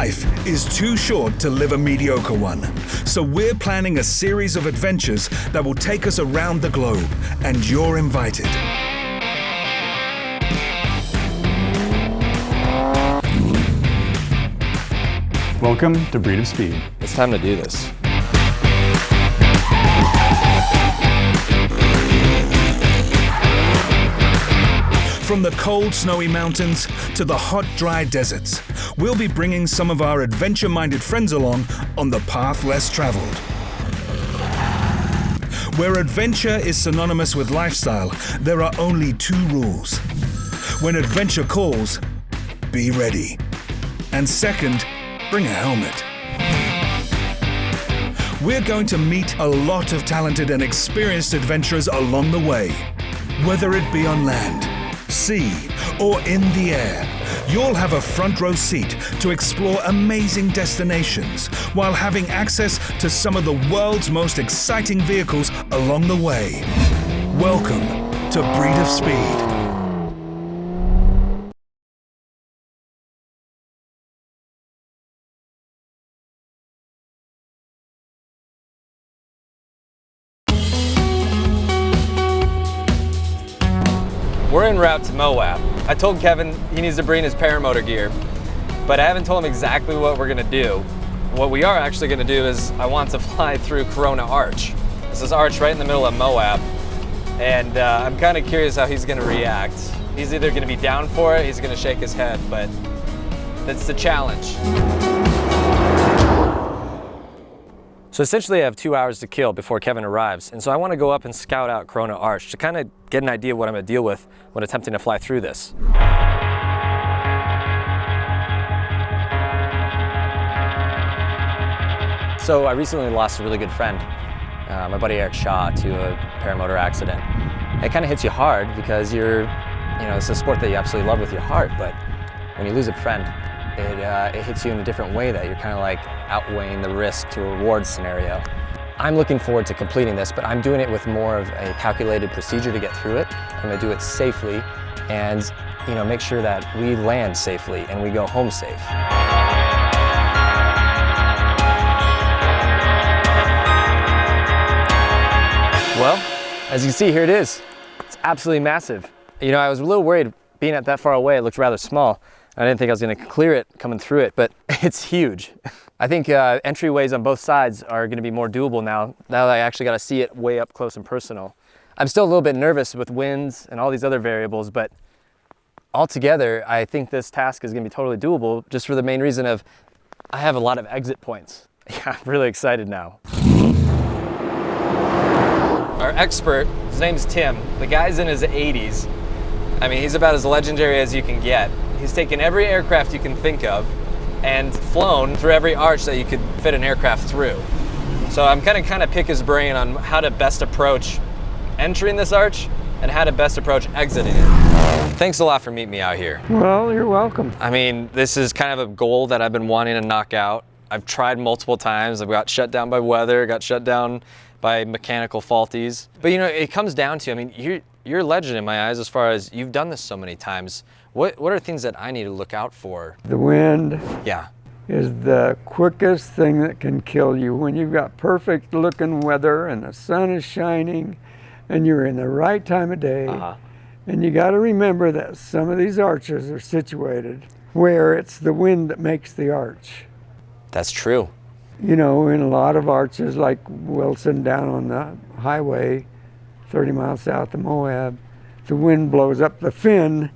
Life is too short to live a mediocre one, so we're planning a series of adventures that will take us around the globe, and you're invited. Welcome to Breed of Speed. It's time to do this. From the cold, snowy mountains to the hot, dry deserts, we'll be bringing some of our adventure-minded friends along on the path less traveled. Where adventure is synonymous with lifestyle, there are only two rules. When adventure calls, be ready. And second, bring a helmet. We're going to meet a lot of talented and experienced adventurers along the way. Whether it be on land, sea, or in the air, you'll have a front row seat to explore amazing destinations while having access to some of the world's most exciting vehicles along the way. Welcome to Breed of Speed. We're en route to Moab. I told Kevin he needs to bring his paramotor gear, but I haven't told him exactly what we're gonna do. What we are actually gonna do is I want to fly through Corona Arch. This is Arch right in the middle of Moab, and I'm kind of curious how he's gonna react. He's either gonna be down for it, he's gonna shake his head, but that's the challenge. So essentially I have 2 hours to kill before Kevin arrives, and so I want to go up and scout out Corona Arch to kind of get an idea of what I'm going to deal with when attempting to fly through this. So I recently lost a really good friend, my buddy Eyck to a paramotor accident. It kind of hits you hard because it's a sport that you absolutely love with your heart, but when you lose a friend, it hits you in a different way that you're kind of like outweighing the risk to reward scenario. I'm looking forward to completing this, but I'm doing it with more of a calculated procedure to get through it. I'm going to do it safely and make sure that we land safely and we go home safe. Well, as you can see, here it is. It's absolutely massive. I was a little worried being at that far away. It looked rather small. I didn't think I was going to clear it coming through it, but it's huge. I think entryways on both sides are going to be more doable now that I actually got to see it way up close and personal. I'm still a little bit nervous with winds and all these other variables, but altogether, I think this task is going to be totally doable just for the main reason of I have a lot of exit points. Yeah, I'm really excited now. Our expert, his name's Tim. The guy's in his 80s. I mean, he's about as legendary as you can get. He's taken every aircraft you can think of and flown through every arch that you could fit an aircraft through. So I'm gonna kind of pick his brain on how to best approach entering this arch and how to best approach exiting it. Thanks a lot for meeting me out here. Well, you're welcome. I mean, this is kind of a goal that I've been wanting to knock out. I've tried multiple times. I've got shut down by weather, got shut down by mechanical faulties. But it comes down to, I mean, you're a legend in my eyes as far as you've done this so many times. What are things that I need to look out for? The wind Yeah. is the quickest thing that can kill you. When you've got perfect looking weather and the sun is shining and you're in the right time of day, and you got to remember that some of these arches are situated where it's the wind that makes the arch. That's true. In a lot of arches like Wilson down on the highway 30 miles south of Moab, the wind blows up the fin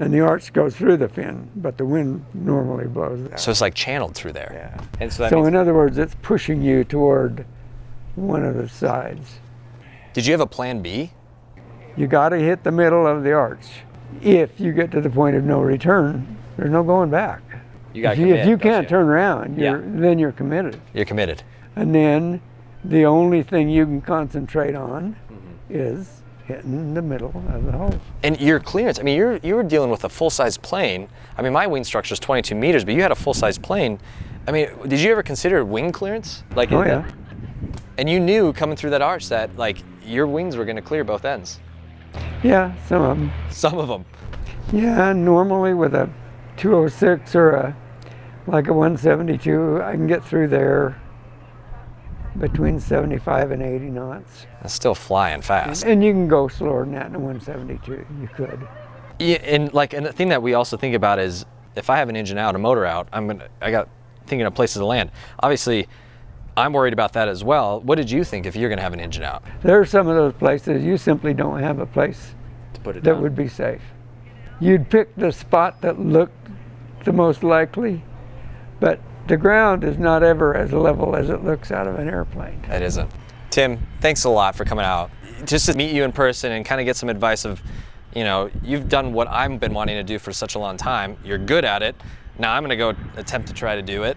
and the arch goes through the fin, but the wind normally blows out. So it's like channeled through there. Yeah. And so in other words, it's pushing you toward one of the sides. Did you have a plan B? You got to hit the middle of the arch. If you get to the point of no return, there's no going back. If you can't turn around, then you're committed. You're committed. And then the only thing you can concentrate on is hitting the middle of the hole. And your clearance, I mean, you were dealing with a full-size plane. I mean, my wing structure is 22 meters, but you had a full-size plane. I mean, did you ever consider wing clearance? Yeah. And you knew coming through that arch that, your wings were going to clear both ends. Yeah, some of them. Some of them. Yeah, normally with a 206 or a Like a 172, I can get through there between 75 and 80 knots. That's still flying fast. And you can go slower than that in a 172. You could. Yeah, and the thing that we also think about is if I have an engine out, a motor out, I got thinking of places to land. Obviously, I'm worried about that as well. What did you think if you're going to have an engine out? There are some of those places you simply don't have a place To put it that down. would be safe. You'd pick the spot that looked the most likely, but the ground is not ever as level as it looks out of an airplane. It isn't. Tim, thanks a lot for coming out. Just to meet you in person and kind of get some advice of, you know, you've done what I've been wanting to do for such a long time. You're good at it. Now I'm going to go attempt to try to do it.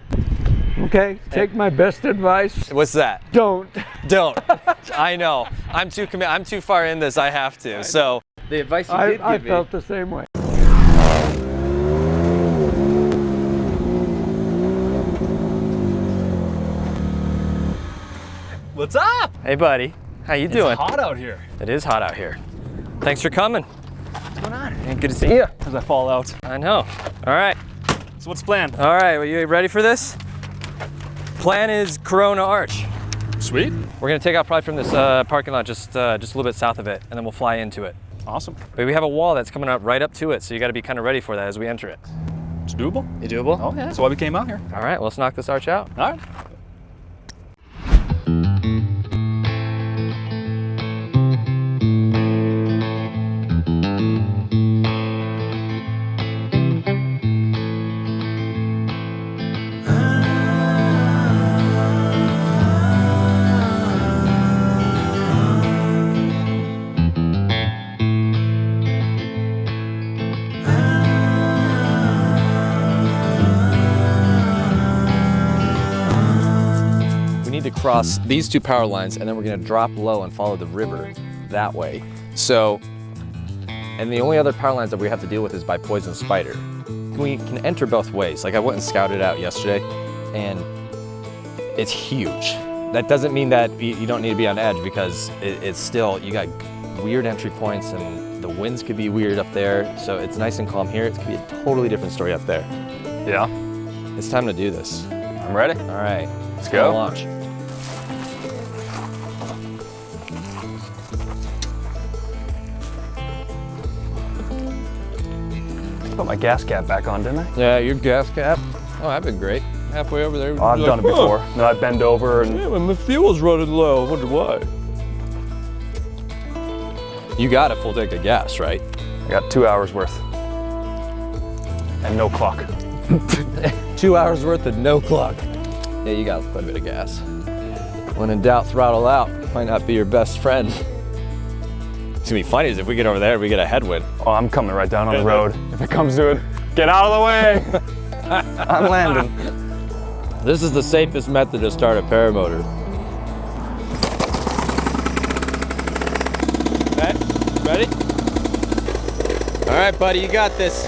Okay, take my best advice. What's that? Don't. Don't. I know. I'm too far in this. I have to. So the advice you did give me. I felt the same way. What's up? Hey, buddy. How you doing? It's hot out here. It is hot out here. Thanks for coming. What's going on? And good to see you. As I fall out. I know. All right. So what's planned? All right. Are you ready for this? Plan is Corona Arch. Sweet. We're gonna take off probably from this parking lot just a little bit south of it, and then we'll fly into it. Awesome. But we have a wall that's coming up right up to it, so you got to be kind of ready for that as we enter it. It's doable. You doable? Oh yeah. That's why we came out here. All right. Well, let's knock this arch out. All right. To cross these two power lines, and then we're going to drop low and follow the river that way. So, and the only other power lines that we have to deal with is by Poison Spider. We can enter both ways. Like I went and scouted out yesterday, and it's huge. That doesn't mean that you don't need to be on edge, because it's still, you got weird entry points and the winds could be weird up there. So it's nice and calm here. It could be a totally different story up there. Yeah. It's time to do this. I'm ready. All right, Let's go. Launch. Put my gas cap back on, didn't I? Yeah, your gas cap. Oh, that'd been great. Halfway over there. Oh, I've done it before. Then I bend over and. Yeah, when the fuel's running low, I wonder why. You got a full tank of gas, right? I got 2 hours worth. And no clock. 2 hours worth of no clock. Yeah, you got quite a bit of gas. When in doubt, throttle out. Might not be your best friend. It's gonna be funny is if we get over there and we get a headwind. Oh, I'm coming right down on the road. If it comes to it, get out of the way. I'm landing. This is the safest method to start a paramotor. Okay, ready? All right, buddy, you got this.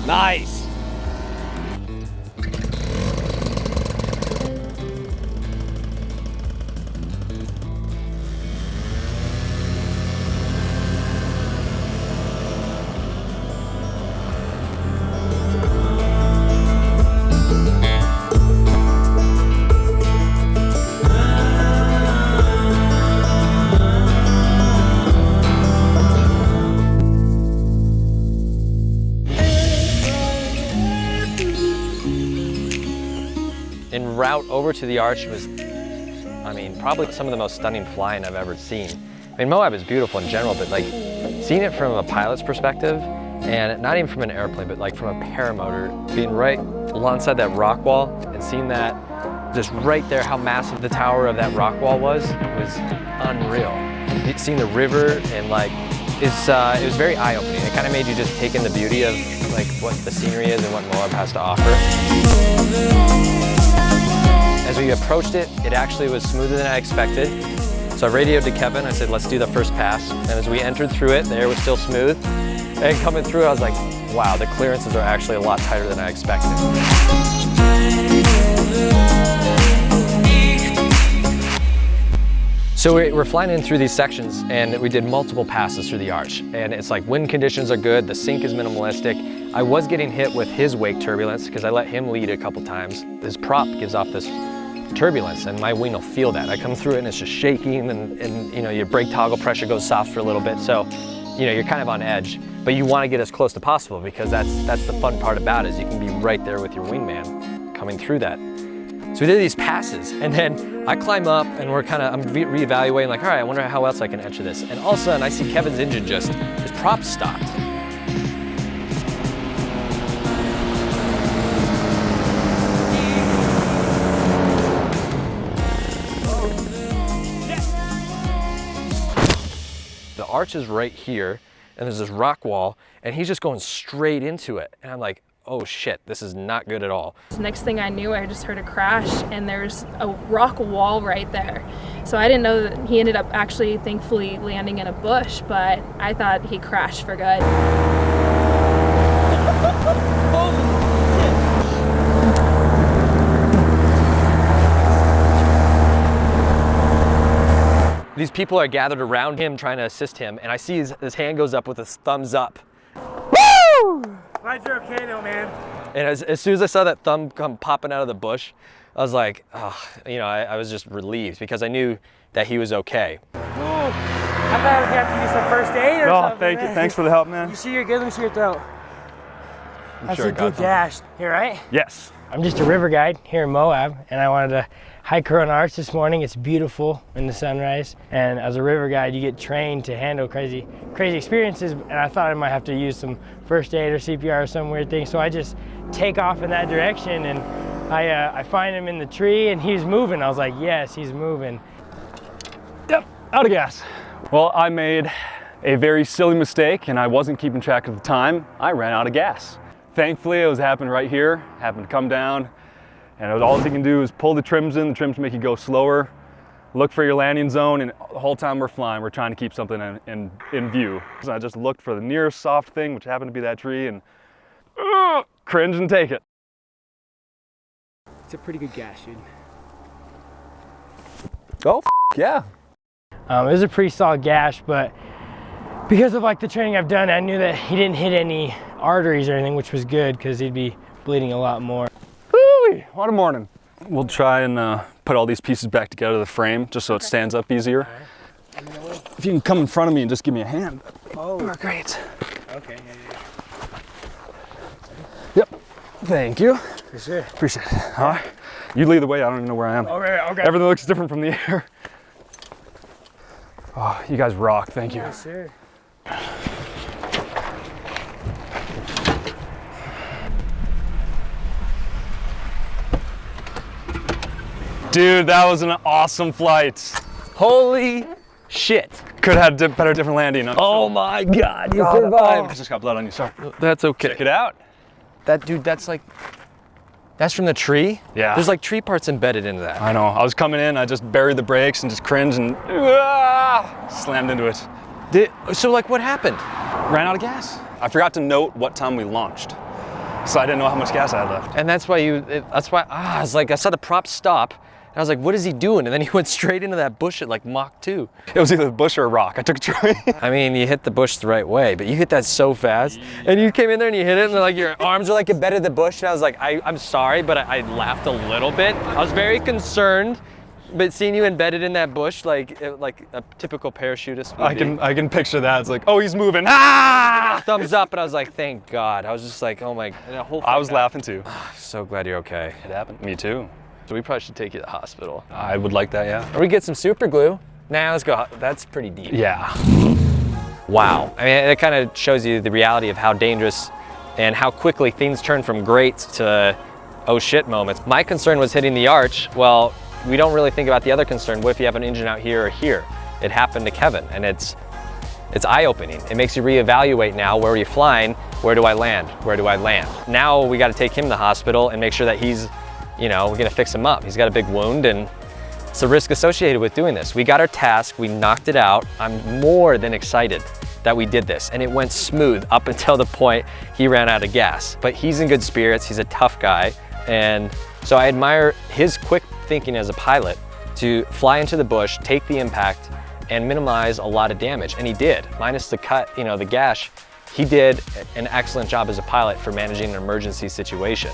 Nice. En route over to the arch was, I mean, probably some of the most stunning flying I've ever seen. I mean, Moab is beautiful in general, but like seeing it from a pilot's perspective, and not even from an airplane, but like from a paramotor, being right alongside that rock wall and seeing that just right there, how massive the tower of that rock wall was unreal. Seeing the river and like, it was very eye-opening. It kind of made you just take in the beauty of like what the scenery is and what Moab has to offer. As we approached it, it actually was smoother than I expected. So I radioed to Kevin, I said, let's do the first pass. And as we entered through it, the air was still smooth. And coming through, I was like, wow, the clearances are actually a lot tighter than I expected. So we're flying in through these sections and we did multiple passes through the arch. And it's like wind conditions are good, the sink is minimalistic. I was getting hit with his wake turbulence because I let him lead a couple times. His prop gives off this turbulence and my wing will feel that. I come through it and it's just shaking and you know, your brake toggle pressure goes soft for a little bit. So, you know, you're kind of on edge, but you want to get as close as possible because that's the fun part about it is you can be right there with your wingman coming through that. So we did these passes and then I climb up and I'm reevaluating like, all right, I wonder how else I can enter this. And all of a sudden I see Kevin's engine his prop stopped. The arch is right here and there's this rock wall and he's just going straight into it. And I'm like, oh shit, this is not good at all. Next thing I knew, I just heard a crash and there's a rock wall right there. So I didn't know that he ended up actually thankfully landing in a bush, but I thought he crashed for good. These people are gathered around him trying to assist him and I see his hand goes up with his thumbs up. Woo! Glad you're okay though, man. And as soon as I saw that thumb come popping out of the bush, I was like, oh, you know, I was just relieved because I knew that he was okay. Ooh, I thought I was gonna have to do some first aid or something. Oh, thank you. Thanks for the help, man. You see you're good? Let me see your throat. That's sure a good gash. You all right? Yes. I'm just a river guide here in Moab, and I wanted to hike around Arch this morning. It's beautiful in the sunrise, and as a river guide, you get trained to handle crazy experiences. And I thought I might have to use some first aid or CPR or some weird thing, so I just take off in that direction, and I find him in the tree, and he's moving. I was like, yes, he's moving. Yep, out of gas. Well, I made a very silly mistake, and I wasn't keeping track of the time. I ran out of gas. Thankfully, it was happening right here, happened to come down, and all you can do is pull the trims in. The trims make you go slower, look for your landing zone, and the whole time we're flying, we're trying to keep something in view. So I just looked for the nearest soft thing, which happened to be that tree, and cringe and take it. It's a pretty good gash, dude. Oh, yeah. It was a pretty solid gash, but because of like the training I've done, I knew that he didn't hit any arteries or anything, which was good because he'd be bleeding a lot more. Woo-wee, what a morning. We'll try and put all these pieces back together to the frame just so it stands up easier. Right. If you can come in front of me and just give me a hand. Oh, great. okay. Yep, thank you. For sure. Appreciate it. All right, you lead the way, I don't even know where I am. All right, okay. Everything looks different from the air. Oh, you guys rock, thank you. Yes, sir. Dude, that was an awesome flight. Holy shit. Could have had different landing. Oh my God, you survived. I just got blood on you, sorry. That's okay. Check it out. Dude, that's from the tree? Yeah. There's like tree parts embedded into that. I know, I was coming in, I just buried the brakes and just cringed and slammed into it. So like what happened? Ran out of gas. I forgot to note what time we launched. So I didn't know how much gas I had left. And that's why I was like, I saw the prop stop. And I was like, what is he doing? And then he went straight into that bush at like Mach 2. It was either a bush or a rock. I took a tree. I mean, you hit the bush the right way, but you hit that so fast. And you came in there and you hit it and like your arms are like embedded in the bush. And I was like, I'm sorry, but I laughed a little bit. I was very concerned, but seeing you embedded in that bush like a typical parachutist would I can picture that. It's like, oh, he's moving. Ah! Thumbs up, and I was like, thank God. I was just like, oh my. I was laughing too. So glad you're okay. It happened. Me too. So we probably should take you to the hospital. I would like that, yeah. Or we get some super glue. Nah, let's go. That's pretty deep. Yeah. Wow. I mean, it kind of shows you the reality of how dangerous and how quickly things turn from great to oh shit moments. My concern was hitting the arch. Well, we don't really think about the other concern. What if you have an engine out here or here? It happened to Kevin, and it's eye-opening. It makes you reevaluate now, where are you flying? Where do I land? Where do I land? Now we got to take him to the hospital and make sure that he's, we're gonna fix him up. He's got a big wound and it's a risk associated with doing this. We got our task, we knocked it out. I'm more than excited that we did this, and it went smooth up until the point he ran out of gas. But he's in good spirits, he's a tough guy, and so I admire his quick thinking as a pilot to fly into the bush, take the impact, and minimize a lot of damage. And he did, minus the cut, the gash. He did an excellent job as a pilot for managing an emergency situation.